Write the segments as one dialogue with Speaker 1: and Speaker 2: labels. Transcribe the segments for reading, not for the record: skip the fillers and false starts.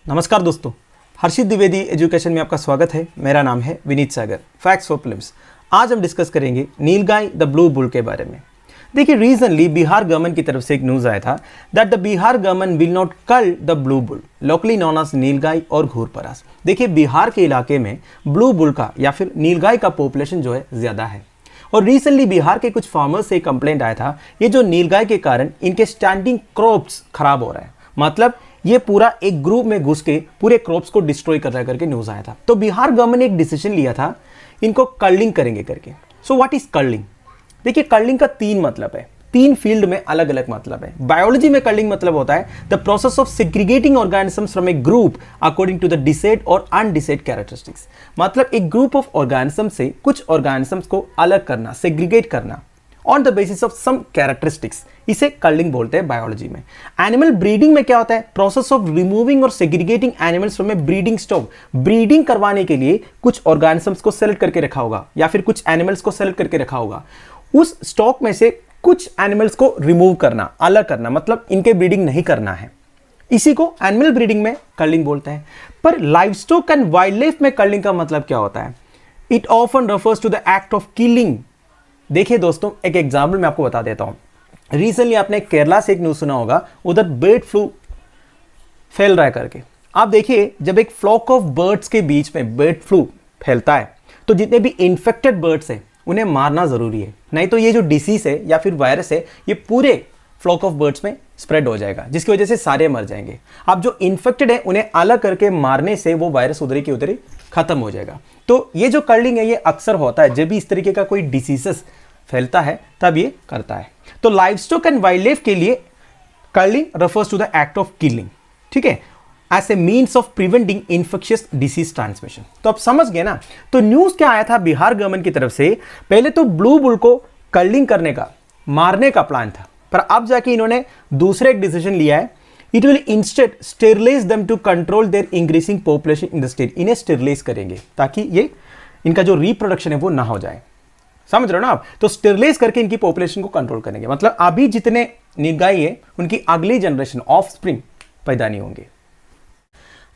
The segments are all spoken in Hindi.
Speaker 1: नमस्कार दोस्तों, हर्षित द्विवेदी एजुकेशन में आपका स्वागत है। मेरा नाम है Vineet Sagar. Facts for prelims. आज हम डिस्कस करेंगे नीलगाय द ब्लू बुल के बारे में। देखिए, रिसेंटली बिहार गवर्नमेंट की तरफ से एक न्यूज़ आया था that the Bihar government will not cull the blue bull, locally known as nilgai और घूरपरास। देखिए, बिहार के इलाके में ब्लू बुल का या फिर नीलगाय का पॉपुलेशन जो है ज़्यादा है। और रिसेंटली बिहार के कुछ फार्मर्स से कंप्लेंट आया था, ये जो नीलगाय के कारण इनके स्टैंडिंग क्रॉप्स खराब हो रहा है। मतलब ये पूरा एक ग्रुप में घुस के पूरे क्रॉप्स को डिस्ट्रॉय कर रहा है करके न्यूज़ आया था। तो बिहार गवर्नमेंट ने एक डिसीजन लिया था, इनको कर्लिंग करेंगे करके। So what is curling? देखिए, कर्लिंग का तीन मतलब है, तीन फील्ड में अलग अलग मतलब है। बायोलॉजी में कर्लिंग मतलब होता है the process of segregating organisms from a group according to the decide और अनडिसाइड कैरेक्टरिस्टिक्स। मतलब एक ग्रुप ऑफ ऑर्गेनिज्म से कुछ ऑर्गेनिजम्स को अलग करना, सेग्रीगेट करना on the basis of some characteristics, इसे कर्लिंग बोलते हैं बायोलॉजी में। एनिमल ब्रीडिंग में क्या होता है? प्रोसेस ऑफ रिमूविंग और segregating animals from A breeding stock. Breeding करवाने के लिए कुछ ऑर्गेनिजम्स को सेलेक्ट करके रखा होगा या फिर कुछ एनिमल्स को सेलेक्ट करके रखा होगा, उस स्टॉक में से कुछ एनिमल्स को रिमूव करना, अलग करना, मतलब इनके ब्रीडिंग नहीं करना है। इसी को एनिमल ब्रीडिंग में कर्लिंग बोलते हैं। पर लाइवस्टॉक एंड वाइल्ड लाइफ में कर्लिंग का मतलब क्या होता है? It often refers to the act of killing. देखिए दोस्तों, एक एग्जाम्पल मैं आपको बता देता हूं। रिसेंटली आपने केरला से एक न्यूज़ सुना होगा, उधर बर्ड फ्लू फैल रहा है करके। आप देखिए, जब एक फ्लॉक ऑफ बर्ड्स के बीच में बर्ड फ्लू फैलता है तो जितने भी इन्फेक्टेड बर्ड्स हैं उन्हें मारना ज़रूरी है, नहीं तो ये जो डिसीज है या फिर वायरस है ये पूरे फ्लॉक ऑफ बर्ड्स में स्प्रेड हो जाएगा, जिसकी वजह से सारे मर जाएंगे। अब जो इन्फेक्टेड है उन्हें अलग करके मारने से वो वायरस उधर की उधर ही खत्म हो जाएगा। तो ये जो कर्लिंग है ये अक्सर होता है जब भी इस तरीके का कोई डिसीजेस फैलता है, तब ये करता है। तो लाइवस्टॉक एंड वाइल्ड लाइफ के लिए culling refers to the act of killing, ठीक है, as a means of preventing infectious disease transmission. तो आप समझ गए ना। तो न्यूज़ क्या आया था बिहार गवर्नमेंट की तरफ से? पहले तो ब्लू बुल को कर्लिंग करने का, मारने का प्लान था, पर अब जाके इन्होंने दूसरे एक डिसीजन लिया है। It will instead sterilise them to control their increasing population in the state. इन्हें स्टेरिलाइज करेंगे ताकि ये इनका जो रिप्रोडक्शन है वो ना हो जाए। समझ रहे हो ना आप? तो स्टेरिलाइज करके इनकी पॉपुलेशन को कंट्रोल करेंगे। मतलब अभी जितने नीलगाय है उनकी अगली जनरेशन ऑफ स्प्रिंग पैदा नहीं होंगे।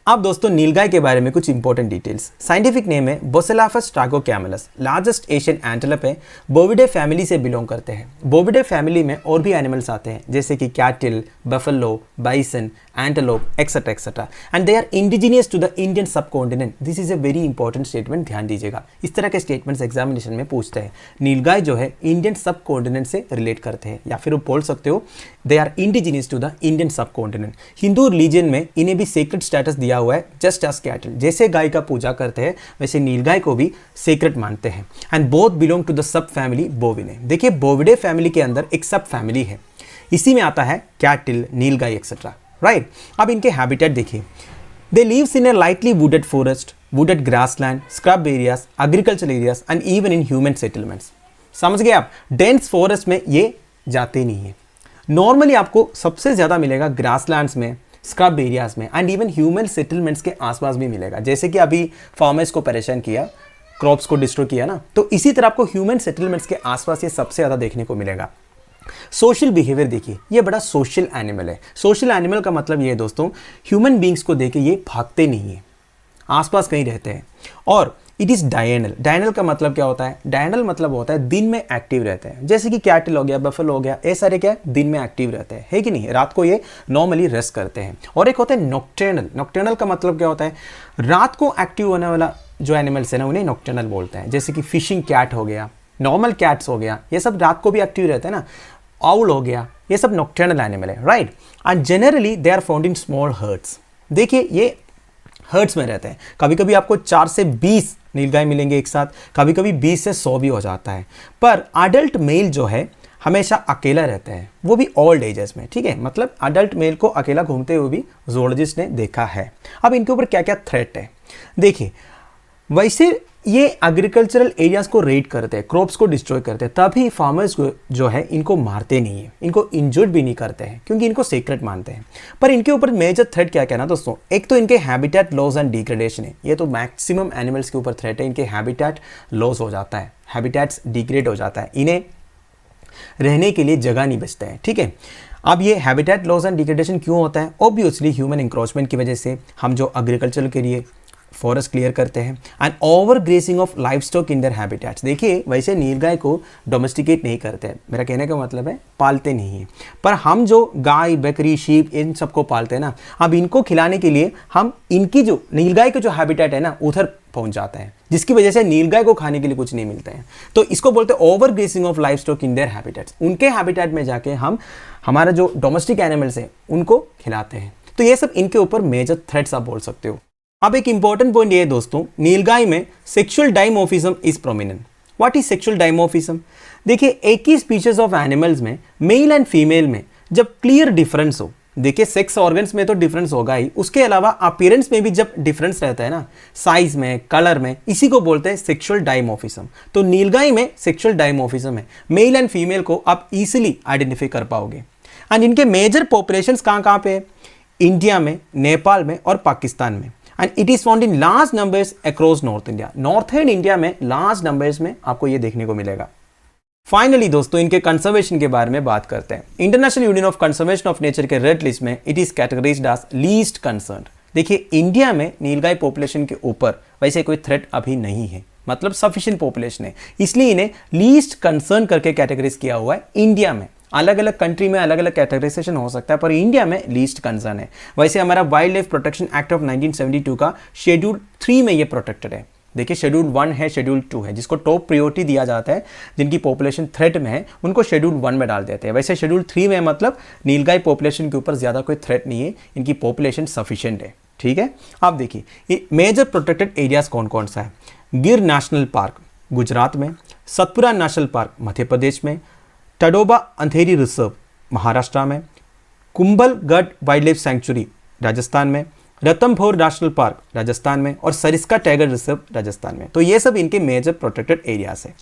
Speaker 1: अब दोस्तों, नीलगाय के बारे में कुछ इंपॉर्टेंट डिटेल्स। साइंटिफिक नेम है बोसेलाफस ट्रागोकैमेलस, लार्जेस्ट एशियन एंटेलोप है, बोविडे फैमिली से बिलोंग करते हैं। बोविडे फैमिली में और भी एनिमल्स आते हैं जैसे कि cattle, buffalo, bison, antelope etcetera etcetera, and they are indigenous to the Indian subcontinent. This is a very important statement, ध्यान दीजिएगा। इस तरह के स्टेटमेंट्स एग्जामिनेशन में पूछते हैं। नीलगाय जो है इंडियन सब कॉन्टिनेंट से रिलेट करते हैं, या फिर आप बोल सकते हो they are indigenous to the Indian subcontinent. Hindu religion में इन्हें भी सेक्रेट स्टेटस दिया हुआ है, जस्ट एज कैटल। जैसे गाय का पूजा करते हैं वैसे नीलगाय को भी सेक्रेट मानते हैं। And both belong to the subfamily Bovinae. देखिए, बोविडे फैमिली के अंदर एक सब फैमिली है, इसी में आता है कैटल, नीलगाय एक्सेट्रा, राइट। अब इनके हैबिटेट देखिए। They lives in a lightly wooded forest, wooded grassland, scrub areas, agriculture areas and even in human settlements. समझ गए आप? डेंस फॉरेस्ट में ये जाते नहीं है। नॉर्मली आपको सबसे ज़्यादा मिलेगा ग्रासलैंड्स में, स्क्रब एरियाज में, एंड इवन ह्यूमन सेटलमेंट्स के आसपास भी मिलेगा। जैसे कि अभी फार्मर्स को परेशान किया, क्रॉप्स को डिस्ट्रॉय किया ना, तो इसी तरह आपको ह्यूमन सेटलमेंट्स के आसपास ये सबसे ज़्यादा देखने को मिलेगा। सोशल बिहेवियर देखिए, ये बड़ा सोशल एनिमल है। सोशल एनिमल का मतलब ये है दोस्तों, ह्यूमन बींग्स को देख के ये भागते नहीं है, आसपास कहीं रहते हैं। और इट इज़ डायनल। डायनल का मतलब क्या होता है? डायनल मतलब होता है दिन में एक्टिव रहते हैं। जैसे कि कैटल हो गया, बफेलो हो गया, ये सारे क्या है? दिन में एक्टिव रहते हैं, है कि नहीं? रात को ये नॉर्मली रेस्ट करते हैं। और एक होता है नॉक्टर्नल। नॉक्टर्नल का मतलब क्या होता है? रात को एक्टिव होने वाला जो एनिमल्स है ना, उन्हें नॉक्टर्नल बोलते हैं। जैसे कि फिशिंग कैट हो गया, नॉर्मल कैट्स हो गया, ये सब रात को भी एक्टिव रहते हैं ना। आउल हो गया, ये सब नॉक्टर्नल एनिमल है, right. And generally they are found in small herds. देखिए, ये हर्ड्स में रहते हैं। कभी कभी आपको 4 से 20 नीलगाय मिलेंगे एक साथ, कभी कभी 20 से 100 भी हो जाता है। पर अडल्ट मेल जो है हमेशा अकेला रहता है, वो भी ओल्ड एजेस में, ठीक है। मतलब अडल्ट मेल को अकेला घूमते हुए भी ज़ूलॉजिस्ट ने देखा है। अब इनके ऊपर क्या क्या थ्रेट है देखिए। वैसे ये एग्रीकल्चरल एरियाज को रेड करते हैं, क्रॉप्स को डिस्ट्रॉय करते हैं, तभी फार्मर्स को जो है इनको मारते नहीं है, इनको इंजर्ड भी नहीं करते हैं, क्योंकि इनको सीक्रेट मानते हैं। पर इनके ऊपर मेजर थ्रेट क्या क्या ना दोस्तों? एक तो इनके हैबिटेट लॉस एंड डिग्रेडेशन है। ये तो मैक्सिमम एनिमल्स के ऊपर थ्रेट है, इनके हैबिटेट लॉस हो जाता है, हैबिटेट्स डिग्रेड हो जाता है, इन्हें रहने के लिए जगह नहीं बचता है, ठीक है। अब ये हैबिटेट लॉस एंड डिग्रेडेशन क्यों होता है? ऑब्वियसली ह्यूमन इंक्रोचमेंट की वजह से हम जो एग्रीकल्चर के लिए फॉरेस्ट क्लियर करते हैं and over gracing of life stock in their habitats. देखिए वैसे नीलगाय को डोमेस्टिकेट नहीं करते हैं, मेरा कहने का मतलब है पालते नहीं है, पर हम जो गाय बकरी शीप इन सबको पालते हैं ना, अब इनको खिलाने के लिए हम इनकी जो नीलगाय का जो हैबिटेट है ना उधर पहुंच जाते हैं, जिसकी वजह से नीलगाय को खाने के लिए कुछ नहीं मिलता है। तो इसको बोलते हैं over gracing of life stock in their habitats. उनके हैबिटेट में जाके हम हमारा जो डोमेस्टिक एनिमल्स है उनको खिलाते हैं। तो ये सब इनके ऊपर मेजर थ्रेट्स आप बोल सकते हो। अब एक इंपॉर्टेंट पॉइंट ये है दोस्तों, नीलगाय में sexual dimorphism is prominent. What is sexual dimorphism? देखिए एक ही स्पीशीज ऑफ एनिमल्स में मेल एंड फीमेल में जब क्लियर डिफरेंस हो, देखिए सेक्स ऑर्गन्स में तो डिफरेंस होगा ही, उसके अलावा अपीयरेंस में भी जब डिफरेंस रहता है ना, साइज में, कलर में, इसी को बोलते हैं सेक्सुअल डाइमॉर्फिज्म। तो नीलगाय में सेक्सुअल डाइमॉर्फिज्म है, मेल एंड फीमेल को आप इजीली आइडेंटिफाई कर पाओगे। एंड इनके मेजर पॉपुलेशंस कहाँ पे है? इंडिया में, नेपाल में और पाकिस्तान में। And it is found in large numbers across north India. Northern India में लार्ज नंबर्स में आपको ये देखने को मिलेगा। फाइनली दोस्तों इनके कंजर्वेशन के बारे में बात करते हैं। International Union of Conservation of Nature के रेड लिस्ट में it is categorised as least concern. देखिए इंडिया में नीलगाय पॉपुलेशन के ऊपर वैसे कोई थ्रेट अभी नहीं है, मतलब सफिशिएंट पॉपुलेशन है, इसलिए इन्हें लीस्ट कंसर्न करके कैटेगराइज किया हुआ है इंडिया में। अलग अलग कंट्री में अलग अलग कैटेगराइजेशन हो सकता है, पर इंडिया में लीस्ट कंसर्न है। वैसे हमारा wild life protection act of 1972 का शेड्यूल 3 में ये प्रोटेक्टेड है। देखिए शेड्यूल 1 है, शेड्यूल 2 है, जिसको टॉप प्रायोरिटी दिया जाता है, जिनकी पॉपुलेशन थ्रेट में है उनको शेड्यूल 1 में डाल देते हैं। वैसे शेड्यूल 3 में मतलब नीलगाय पॉपुलेशन के ऊपर ज़्यादा कोई थ्रेट नहीं है, इनकी पॉपुलेशन सफिशिएंट है। ठीक है, आप देखिए मेजर प्रोटेक्टेड एरियाज कौन कौन सा है। गिर नेशनल पार्क गुजरात में, सतपुरा नेशनल पार्क मध्य प्रदेश में, टडोबा अंधेरी रिजर्व महाराष्ट्र में, Kumbhalgarh wild life sanctuary Rajasthan में, रणथंभौर नेशनल पार्क राजस्थान में और सरिस्का टाइगर रिजर्व राजस्थान में। तो ये सब इनके मेजर प्रोटेक्टेड एरियाज है।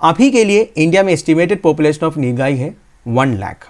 Speaker 1: अभी के लिए इंडिया में एस्टिमेटेड पॉपुलेशन ऑफ नीलगाय है 1 लाख।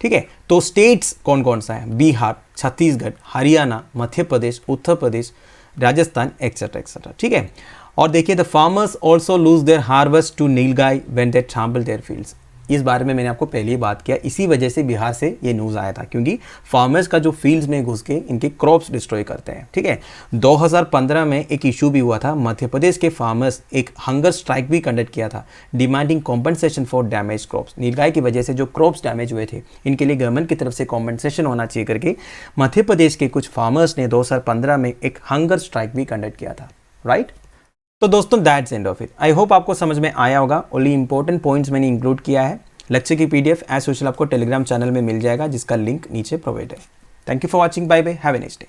Speaker 1: ठीक है, तो स्टेट्स कौन कौन सा है? Bihar, Chhattisgarh, Haryana, Madhya Pradesh, Uttar Pradesh, Rajasthan etcetera etcetera. ठीक है, और देखिए the farmers also lose their harvest to nilgai when they trample their fields. इस बारे में मैंने आपको पहले ही बात किया, इसी वजह से बिहार से ये न्यूज़ आया था, क्योंकि फार्मर्स का जो फील्ड्स में घुस के इनके क्रॉप्स डिस्ट्रॉय करते हैं। ठीक है, 2015 में एक इशू भी हुआ था, मध्य प्रदेश के फार्मर्स एक हंगर स्ट्राइक भी कंडक्ट किया था, demanding compensation for damage crops. Nilgai की वजह से जो क्रॉप्स डैमेज हुए थे, इनके लिए गवर्नमेंट की तरफ से कॉम्पनसेशन होना चाहिए करके मध्य प्रदेश के कुछ फार्मर्स ने 2015 में एक हंगर स्ट्राइक भी कंडक्ट किया था। राइट, तो दोस्तों that's end of it. I hope आपको समझ में आया होगा। ओनली इंपॉर्टेंट पॉइंट्स मैंने इंक्लूड किया है। लेक्चर की पीडीएफ एज यूजुअल आपको टेलीग्राम चैनल में मिल जाएगा, जिसका लिंक नीचे प्रोवाइड है। Thank you for watching, bye bye, have a nice day.